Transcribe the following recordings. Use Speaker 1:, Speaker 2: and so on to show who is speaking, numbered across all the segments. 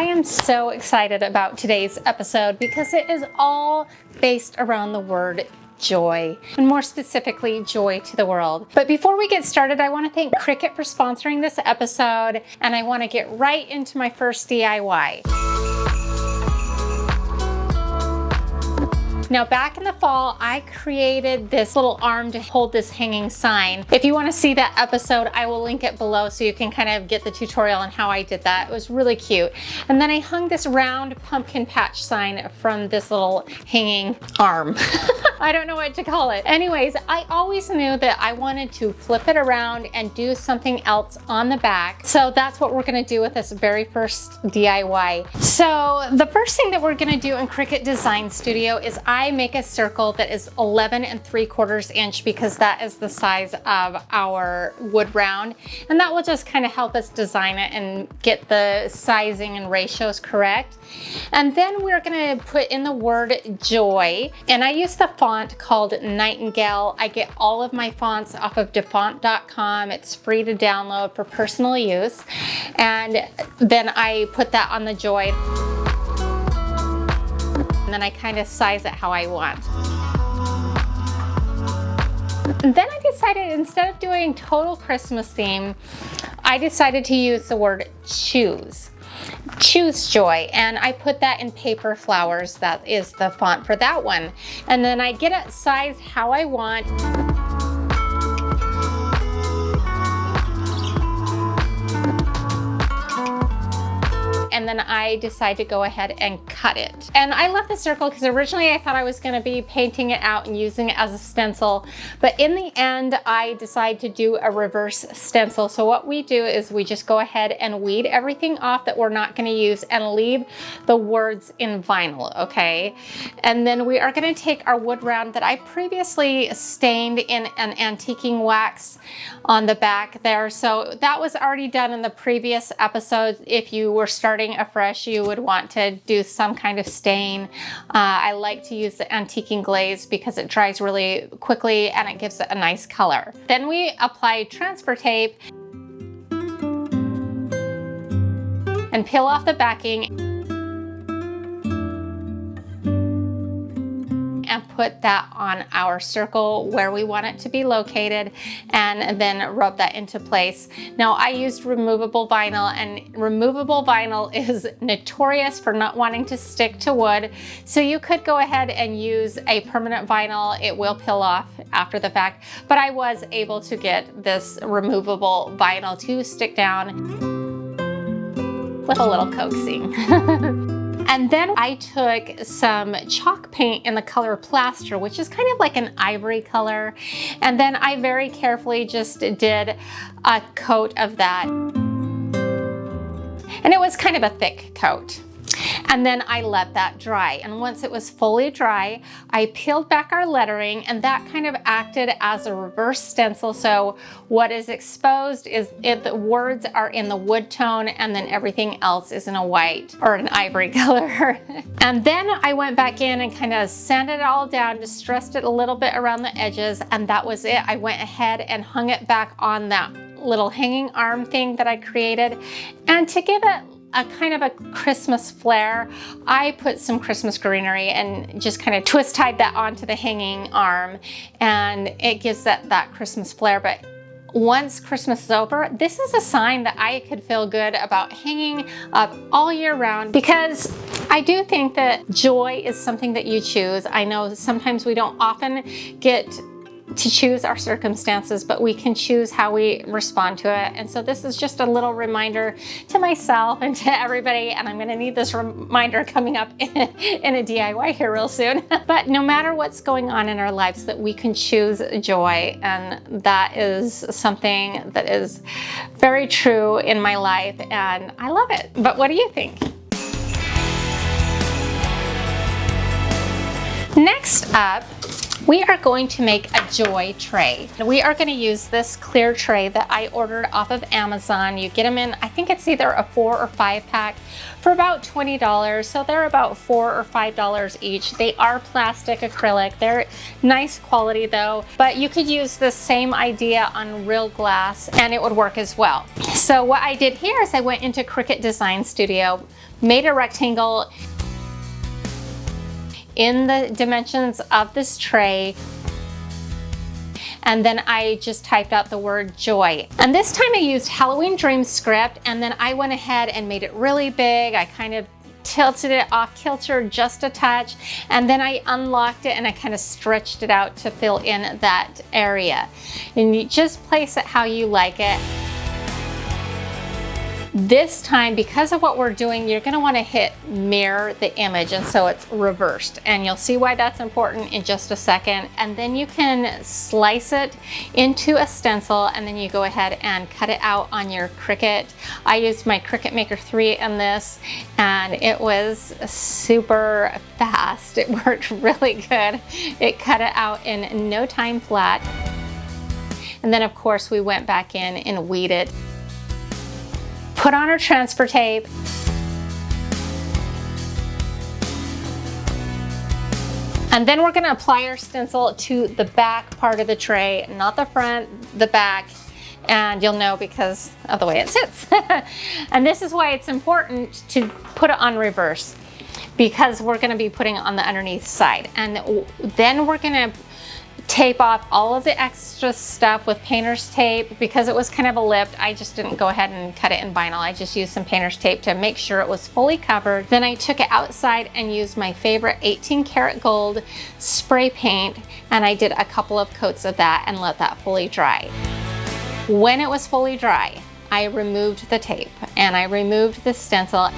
Speaker 1: I am so excited about today's episode because it is all based around the word joy, and more specifically, joy to the world. But before we get started, I want to thank Cricut for sponsoring this episode, and I want to get right into my first DIY. Now, back in the fall, I created this little arm to hold this hanging sign. If you want to see that episode, I will link it below so you can kind of get the tutorial on how I did that. It was really cute. And then I hung this round pumpkin patch sign from this little hanging arm. I don't know what to call it. Anyways, I always knew that I wanted to flip it around and do something else on the back. So that's what we're gonna do with this very first DIY. So the first thing that we're gonna do in Cricut Design Studio is I make a circle that is 11 3/4 inch because that is the size of our wood round. And that will just kind of help us design it and get the sizing and ratios correct. And then we're gonna put in the word joy. And I use the font called Nightingale. I get all of my fonts off of defont.com. It's free to download for personal use. And then I put that on the joy. And then I kind of size it how I want. And then I decided, instead of doing total Christmas theme, I decided to use the word choose. Choose joy, and I put that in paper flowers. That is the font for that one. And then I get it sized how I want. And then I decide to go ahead and cut it. And I left the circle because originally I thought I was going to be painting it out and using it as a stencil. But in the end, I decide to do a reverse stencil. So what we do is we just go ahead and weed everything off that we're not going to use and leave the words in vinyl, okay? And then we are going to take our wood round that I previously stained in an antiquing wax on the back there. So that was already done in the previous episode. If you were starting afresh, you would want to do some kind of stain. I like to use the antiquing glaze because it dries really quickly and it gives it a nice color. Then we apply transfer tape and peel off the backing and put that on our circle where we want it to be located, and then rub that into place. Now, I used removable vinyl, and removable vinyl is notorious for not wanting to stick to wood. So you could go ahead and use a permanent vinyl. It will peel off after the fact, but I was able to get this removable vinyl to stick down with a little coaxing. And then I took some chalk paint in the color plaster, which is kind of like an ivory color. And then I very carefully just did a coat of that. And it was kind of a thick coat. And then I let that dry. And once it was fully dry, I peeled back our lettering, and that kind of acted as a reverse stencil. So what is exposed is if the words are in the wood tone, and then everything else is in a white or an ivory color. And then I went back in and kind of sanded it all down, distressed it a little bit around the edges, and that was it. I went ahead and hung it back on that little hanging arm thing that I created. And to give it a kind of a Christmas flair, I put some Christmas greenery and just kind of twist tied that onto the hanging arm, and it gives that Christmas flair. But once Christmas is over, this is a sign that I could feel good about hanging up all year round, because I do think that joy is something that you choose. I know sometimes we don't often get to choose our circumstances, but we can choose how we respond to it. And so this is just a little reminder to myself and to everybody, and I'm gonna need this reminder coming up in a DIY here real soon. But no matter what's going on in our lives, that we can choose joy, and that is something that is very true in my life, and I love it. But what do you think? Next up, We are going to make a joy tray. We are going to use this clear tray that I ordered off of Amazon. You get them in, I think it's either a 4 or 5 pack for about $20. So they're about $4 or $5 each. They are plastic acrylic. They're nice quality though, but you could use the same idea on real glass and it would work as well. So what I did here is I went into Cricut Design Studio, made a rectangle in the dimensions of this tray, and then I just typed out the word joy. And this time I used Halloween Dream script, and then I went ahead and made it really big. I kind of tilted it off kilter just a touch, and then I unlocked it and I kind of stretched it out to fill in that area. And you just place it how you like it. This time, because of what we're doing, you're going to want to hit mirror the image, and so it's reversed, and you'll see why that's important in just a second. And then you can slice it into a stencil, and then you go ahead and cut it out on your Cricut. I used my Cricut Maker 3 in this, and it was super fast. It worked really good. It cut it out in no time flat. And then of course we went back in and weeded. Put on our transfer tape. And then we're going to apply our stencil to the back part of the tray, not the front, the back. And you'll know because of the way it sits. And this is why it's important to put it on reverse, because we're going to be putting it on the underneath side. And then we're going to tape off all of the extra stuff with painter's tape. Because it was kind of a lip, I just didn't go ahead and cut it in vinyl. I just used some painter's tape to make sure it was fully covered. Then I took it outside and used my favorite 18 karat gold spray paint, and I did a couple of coats of that and let that fully dry. When it was fully dry, I removed the tape and I removed the stencil,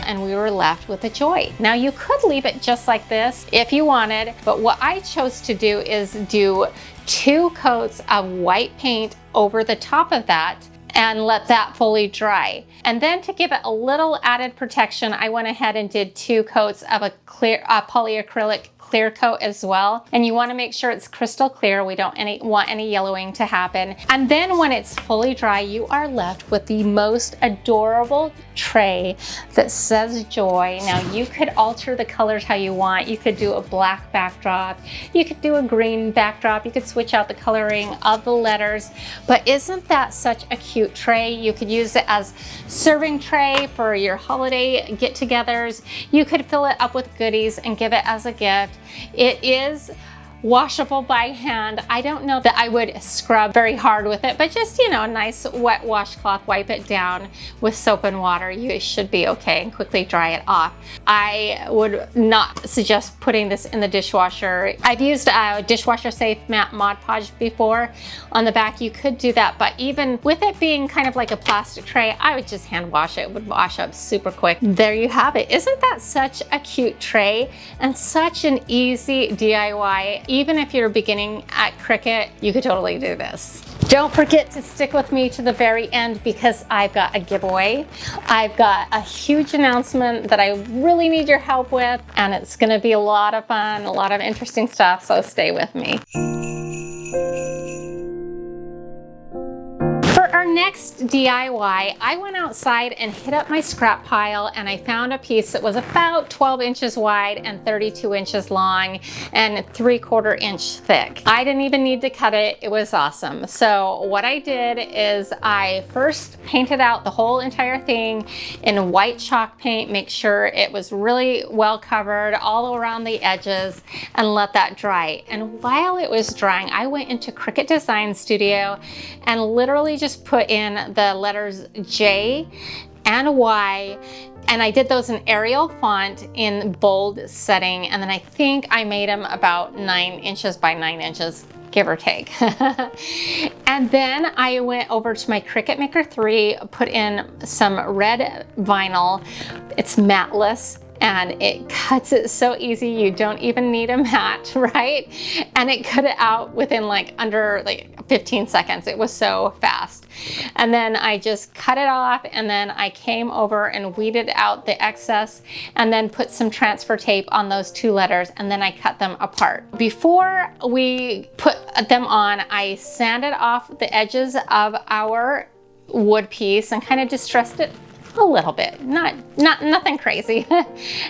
Speaker 1: and we were left with a joy. Now you could leave it just like this if you wanted, but what I chose to do is do 2 coats of white paint over the top of that and let that fully dry. And then to give it a little added protection, I went ahead and did 2 coats of a clear polyacrylic clear coat as well. And you want to make sure it's crystal clear. We don't want any yellowing to happen. And then when it's fully dry, you are left with the most adorable tray that says joy. Now you could alter the colors how you want. You could do a black backdrop. You could do a green backdrop. You could switch out the coloring of the letters. But isn't that such a cute tray? You could use it as serving tray for your holiday get-togethers. You could fill it up with goodies and give it as a gift. It is washable by hand. I don't know that I would scrub very hard with it, but just, you know, a nice wet washcloth, wipe it down with soap and water. You should be okay, and quickly dry it off. I would not suggest putting this in the dishwasher. I've used a dishwasher safe matte Mod Podge before. On the back you could do that, but even with it being kind of like a plastic tray, I would just hand wash it. It would wash up super quick. There you have it. Isn't that such a cute tray and such an easy DIY? Even if you're beginning at Cricut, you could totally do this. Don't forget to stick with me to the very end, because I've got a giveaway. I've got a huge announcement that I really need your help with, and it's gonna be a lot of fun, a lot of interesting stuff, so stay with me. Next DIY, I went outside and hit up my scrap pile, and I found a piece that was about 12 inches wide and 32 inches long and 3/4 inch thick. I didn't even need to cut it. It was awesome. So what I did is I first painted out the whole entire thing in white chalk paint, make sure it was really well covered all around the edges, and let that dry. And while it was drying, I went into Cricut Design Studio and literally just put in the letters J and Y, and I did those in Arial font in bold setting, and then I think I made them about 9 inches by 9 inches, give or take. And then I went over to my Cricut Maker 3, put in some red vinyl. It's matteless, and it cuts it so easy. You don't even need a mat, right? And it cut it out within like under like 15 seconds. It was so fast. And then I just cut it off, and then I came over and weeded out the excess and then put some transfer tape on those 2 letters, and then I cut them apart. Before we put them on, I sanded off the edges of our wood piece and kind of distressed it a little bit, nothing crazy.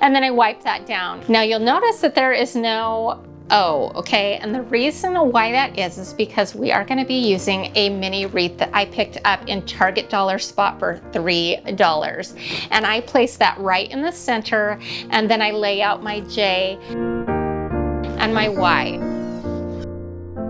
Speaker 1: And then I wiped that down. Now you'll notice that there is no O, okay? And the reason why that is because we are gonna be using a mini wreath that I picked up in Target Dollar Spot for $3. And I place that right in the center, and then I lay out my J and my Y.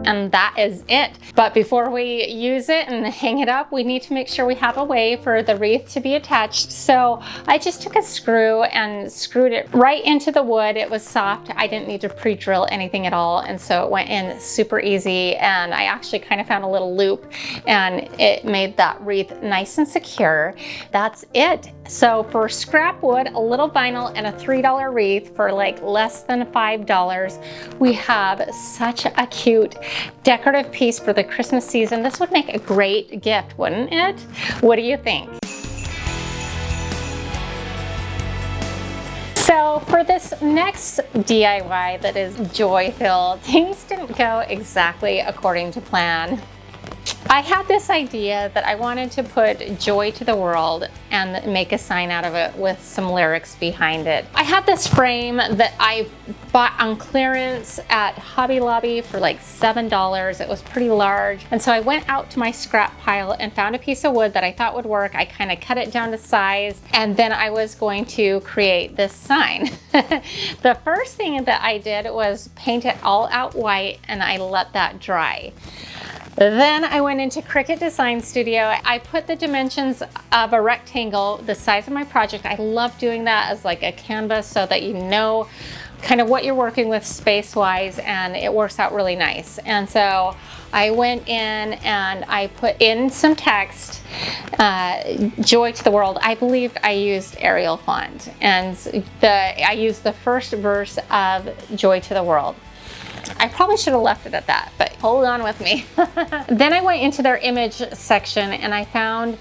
Speaker 1: And that is it. But before we use it and hang it up, we need to make sure we have a way for the wreath to be attached. So I just took a screw and screwed it right into the wood. It was soft. I didn't need to pre-drill anything at all. And so it went in super easy. And I actually kind of found a little loop, and it made that wreath nice and secure. That's it. So for scrap wood, a little vinyl, and a $3 wreath for like less than $5, we have such a cute decorative piece for the Christmas season. This would make a great gift, wouldn't it? What do you think? So for this next DIY that is joy-filled, things didn't go exactly according to plan. I had this idea that I wanted to put joy to the world and make a sign out of it with some lyrics behind it. I had this frame that I bought on clearance at Hobby Lobby for like $7. It was pretty large. And so I went out to my scrap pile and found a piece of wood that I thought would work. I kind of cut it down to size, and then I was going to create this sign. The first thing that I did was paint it all out white, and I let that dry. Then I went into Cricut Design Studio. I put the dimensions of a rectangle, the size of my project. I love doing that as like a canvas so that you know kind of what you're working with space-wise, and it works out really nice. And so I went in and I put in some text, joy to the world. I believed I used Arial font, and I used the first verse of Joy to the World. I probably should have left it at that, but hold on with me. Then I went into their image section and I found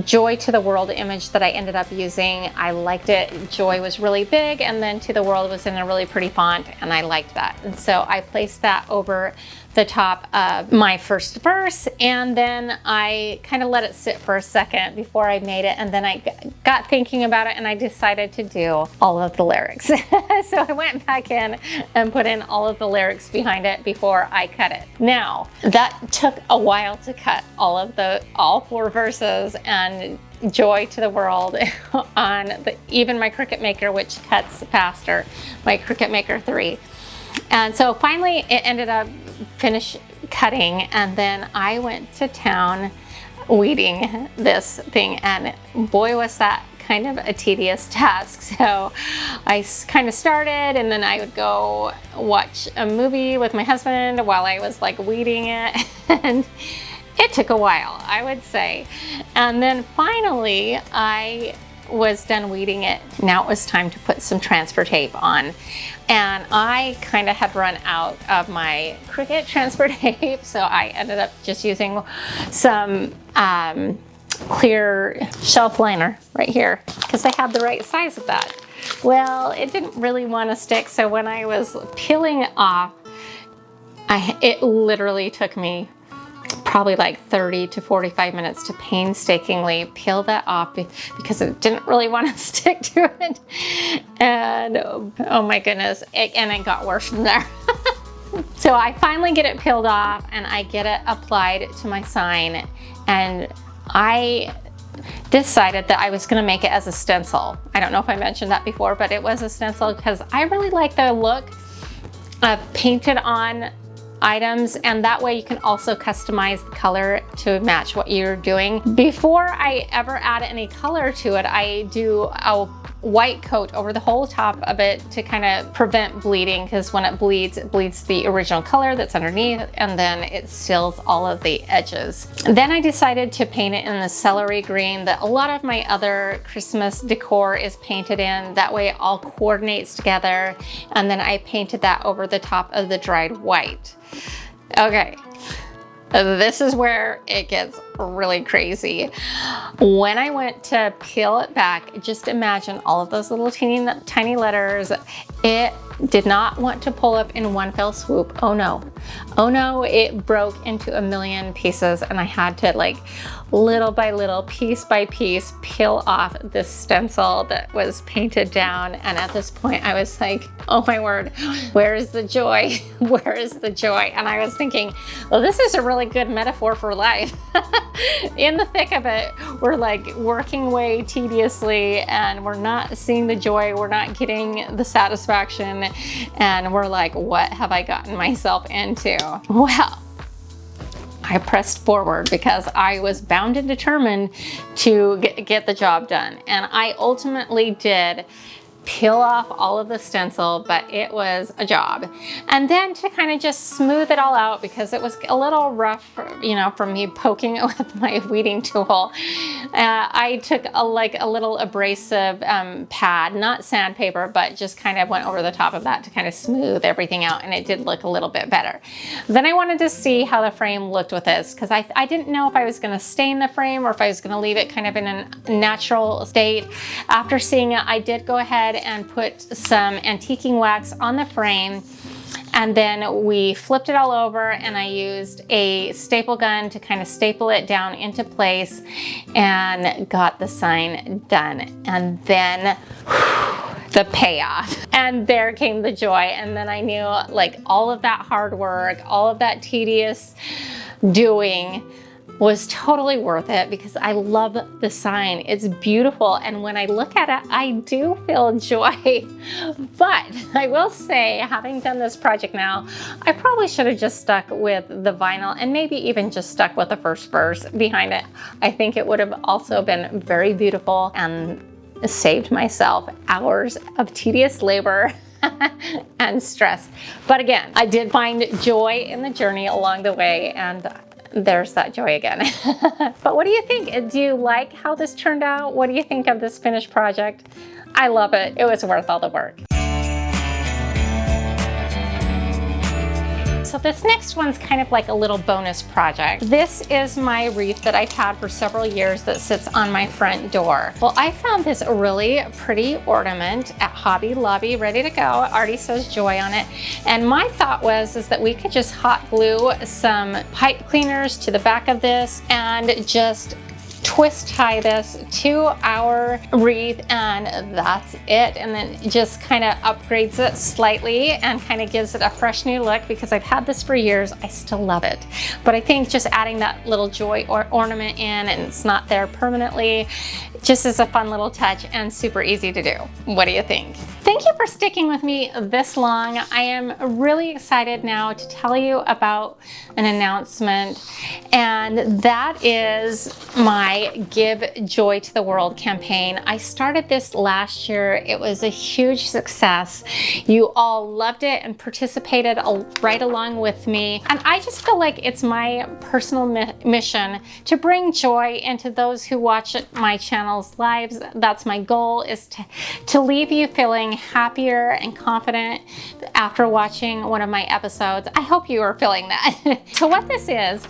Speaker 1: Joy to the World image that I ended up using. I liked it. Joy was really big, and then To the World was in a really pretty font, and I liked that. And so I placed that over the top of my first verse, and then I kind of let it sit for a second before I made it, and then I got thinking about it and I decided to do all of the lyrics. So I went back in and put in all of the lyrics behind it before I cut it. Now, that took a while to cut all 4 verses and Joy to the World on even my Cricut Maker, which cuts faster, my Cricut Maker 3. And so finally it ended up finished cutting, and then I went to town weeding this thing, and boy was that kind of a tedious task. So I kind of started, and then I would go watch a movie with my husband while I was like weeding it, and it took a while, I would say. And then finally I was done weeding it. Now it was time to put some transfer tape on. And I kind of had run out of my Cricut transfer tape, so I ended up just using some clear shelf liner right here, because I had the right size of that. Well, it didn't really want to stick, so when I was peeling it off, it literally took me probably like 30 to 45 minutes to painstakingly peel that off because it didn't really want to stick to it. And oh my goodness, and it got worse from there. So I finally get it peeled off and I get it applied to my sign, and I decided that I was going to make it as a stencil. I don't know if I mentioned that before, but it was a stencil because I really like the look of painted on items, and that way you can also customize the color to match what you're doing. Before I ever add any color to it, I'll white coat over the whole top of it to kind of prevent bleeding, because when it bleeds the original color that's underneath, and then it seals all of the edges. Then I decided to paint it in the celery green that a lot of my other Christmas decor is painted in. That way it all coordinates together. And then I painted that over the top of the dried white. Okay. This is where it gets really crazy. When I went to peel it back, just imagine all of those little tiny letters. It did not want to pull up in one fell swoop. Oh no. Oh no, it broke into a million pieces, and I had to, like, little by little, piece by piece, peel off this stencil that was painted down. And at this point I was like, oh my word, where is the joy? Where is the joy? And I was thinking, well, this is a really good metaphor for life. In the thick of it, we're like working away tediously, and we're not seeing the joy, we're not getting the satisfaction, and we're like, what have I gotten myself into? Well, I pressed forward because I was bound and determined to get the job done. And I ultimately did peel off all of the stencil, but it was a job. And then to kind of just smooth it all out, because it was a little rough, you know, from me poking it with my weeding tool, I took a little abrasive pad, not sandpaper, but just kind of went over the top of that to kind of smooth everything out, and it did look a little bit better. Then I wanted to see how the frame looked with this, because I didn't know if I was going to stain the frame or if I was going to leave it kind of in a natural state. After seeing it, I did go ahead and put some antiquing wax on the frame, and then we flipped it all over, and I used a staple gun to kind of staple it down into place and got the sign done. And then the payoff, and there came the joy. And then I knew, like, all of that hard work, all of that tedious doing was totally worth it, because I love the sign. It's beautiful, and when I look at it, I do feel joy. But I will say, having done this project now, I probably should have just stuck with the vinyl, and maybe even just stuck with the first verse behind it. I think it would have also been very beautiful and saved myself hours of tedious labor and stress. But again, I did find joy in the journey along the way, and there's that joy again. But what do you think? Do you like how this turned out? What do you think of this finished project? I love it. It was worth all the work. So this next one's kind of like a little bonus project. This is my wreath that I've had for several years that sits on my front door. Well, I found this really pretty ornament at Hobby Lobby, ready to go. It already says joy on it. And my thought was that we could just hot glue some pipe cleaners to the back of this and just twist tie this to our wreath, and that's it. And then just kind of upgrades it slightly and kind of gives it a fresh new look, because I've had this for years. I still love it. But I think just adding that little joy or ornament in, and it's not there permanently, just is a fun little touch and super easy to do. What do you think? Thank you for sticking with me this long. I am really excited now to tell you about an announcement, and that is my Give Joy to the World campaign. I started this last year. It was a huge success. You all loved it and participated right along with me. And I just feel like it's my personal mission to bring joy into those who watch my channel's lives. That's my goal, is to leave you feeling happier and confident after watching one of my episodes. I hope you are feeling that. So what this is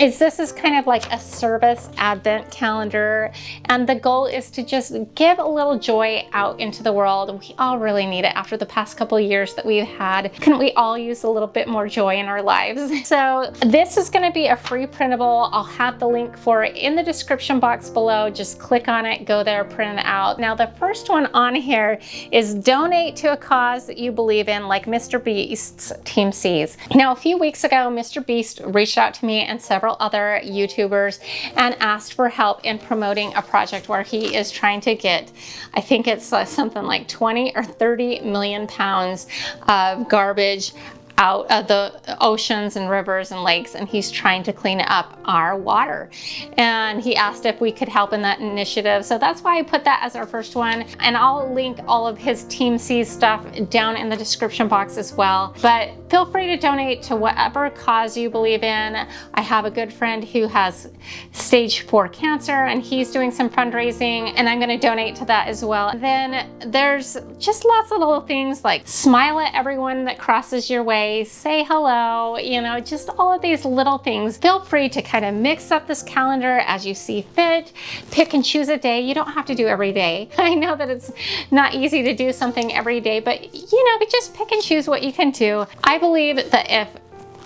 Speaker 1: this is kind of like a service advent calendar, and the goal is to just give a little joy out into the world. We all really need it after the past couple of years that we've had. Couldn't we all use a little bit more joy in our lives? So this is going to be a free printable. I'll have the link for it in the description box below. Just click on it, go there, print it out. Now the first one on here is donate to a cause that you believe in, like Mr. Beast's Team C's. Now a few weeks ago, Mr. Beast reached out to me and several other YouTubers and asked for help in promoting a project where he is trying to get, I think it's something like 20 or 30 million pounds of garbage out of the oceans and rivers and lakes, and he's trying to clean up our water. And he asked if we could help in that initiative. So that's why I put that as our first one. And I'll link all of his Team C stuff down in the description box as well. But feel free to donate to whatever cause you believe in. I have a good friend who has stage 4 cancer, and he's doing some fundraising, and I'm going to donate to that as well. Then there's just lots of little things like smile at everyone that crosses your way, say hello, you know, just all of these little things. Feel free to kind of mix up this calendar as you see fit. Pick and choose a day. You don't have to do every day. I know that it's not easy to do something every day, but you know, just pick and choose what you can do. I believe that if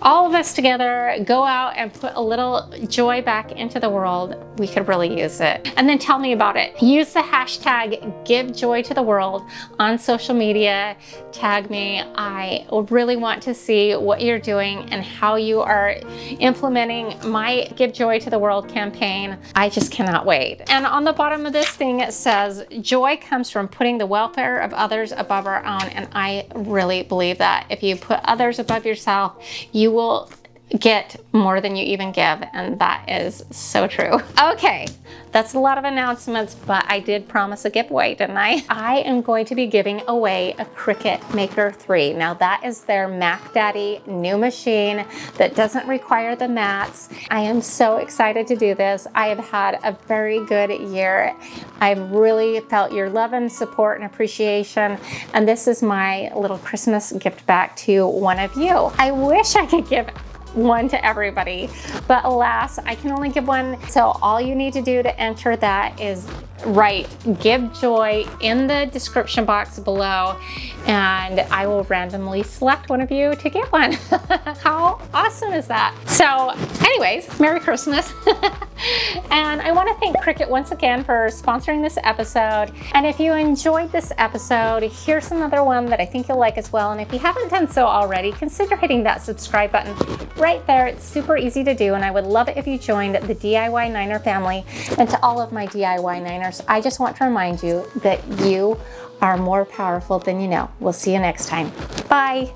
Speaker 1: all of us together go out and put a little joy back into the world, we could really use it. And then tell me about it. Use the hashtag #GiveJoyToTheWorld on social media. Tag me. I really want to see what you're doing and how you are implementing my Give Joy to the World campaign. I just cannot wait. And on the bottom of this thing, it says, joy comes from putting the welfare of others above our own. And I really believe that. If you put others above yourself, you will get more than you even give, and that is so true. Okay, that's a lot of announcements, but I did promise a giveaway, didn't I? I am going to be giving away a Cricut Maker 3. Now that is their Mac Daddy new machine that doesn't require the mats. I am so excited to do this. I have had a very good year. I've really felt your love and support and appreciation, and this is my little Christmas gift back to one of you. I wish I could give one to everybody, but alas, I can only give one. So all you need to do to enter that is write Give Joy in the description box below, and I will randomly select one of you to get one. How awesome is that? So anyways, Merry Christmas. And I want to thank Cricut once again for sponsoring this episode. And if you enjoyed this episode, here's another one that I think you'll like as well. And if you haven't done so already, consider hitting that subscribe button right there. It's super easy to do, and I would love it if you joined the DIY Niner family. And to all of my DIY Niners, I just want to remind you that you are more powerful than you know. We'll see you next time. Bye.